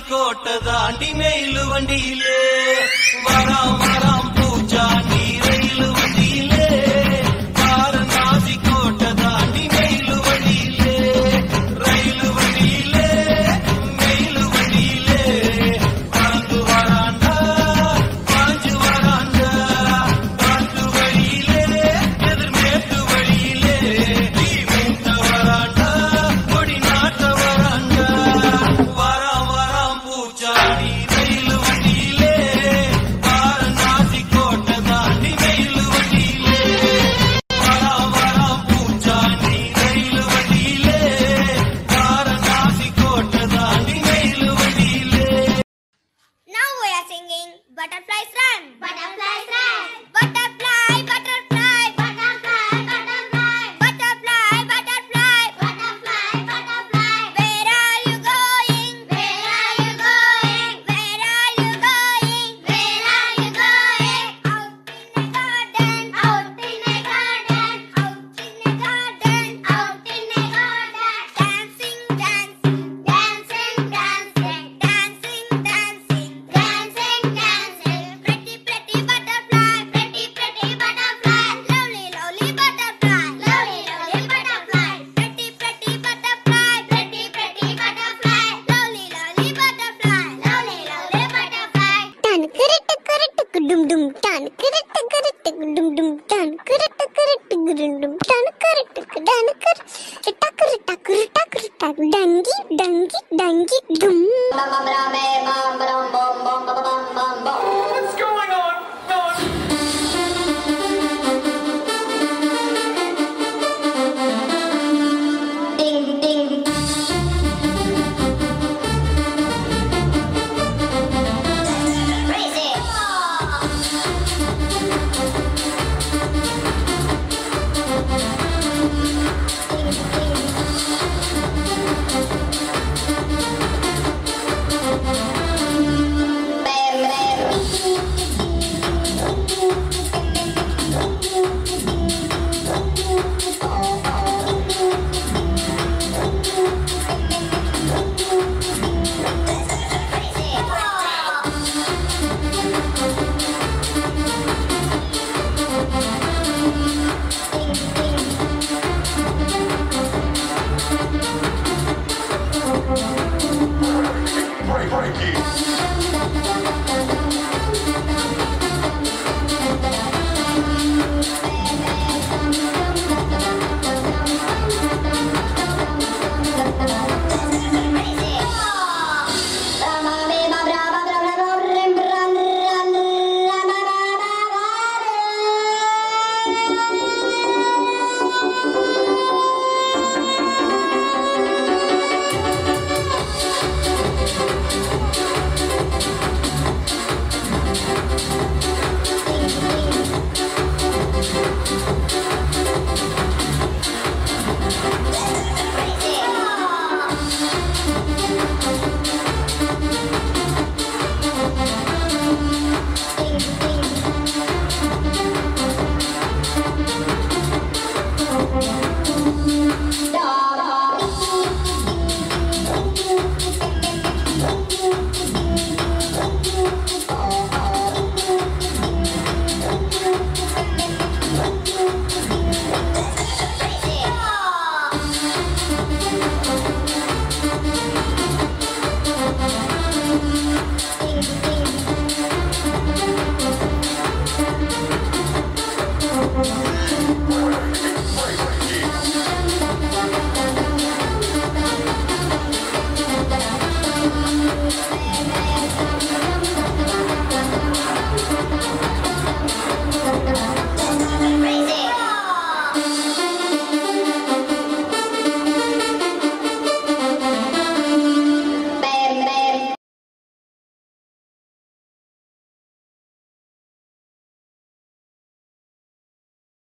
கோட்டை தாண்டி மெயிலு வண்டியிலே வராம் வராம் பூச்சாண்டி ரயிலு வண்டியிலே வாரணாசி கோட்டை தாண்டி மெயிலு வண்டியிலே ரயிலு வண்டியிலே மெயிலு வண்டியிலே பறந்து வராண்டா பாஞ்சு வராண்டா காட்டு வழியிலே எதிர்மேற்கு வழியிலே நீ மூத்த வராண்டா கொடி நாட்ட வராண்டா வராம் வராம் பூச்சாண்டி ரயிலு வண்டியிலே வாரணாசி கோட்டை தாண்டி மெயிலு வண்டியிலே வராம் வராம் பூச்சாண்டி ரயிலு வண்டியிலே வாரணாசி கோட்டை தாண்டி மெயிலு வண்டியிலே. Now we are singing Butterflies Run. Butterflies Run. Butterfly, butterfly, butterfly, butterfly, butterfly, butterfly, butterfly, butterfly. Where are you going? Where are you going? Where are you going? Where are you going? Out in a garden, out in a garden, out in a garden, out in a garden. Dancing, dancing, dancing, dancing, dancing, dancing, dancing, dancing. Pretty, pretty butterfly, pretty, pretty butterfly, lovely, lovely butterfly, lovely, lovely butterfly. Pretty, pretty butterfly, pretty, pretty butterfly, lovely, lovely butterfly, lovely, lovely butterfly. Tan krit dum dum tan krit dum dum tan krit dum dum tan krit dan krit tak dangi dangi dangi dum.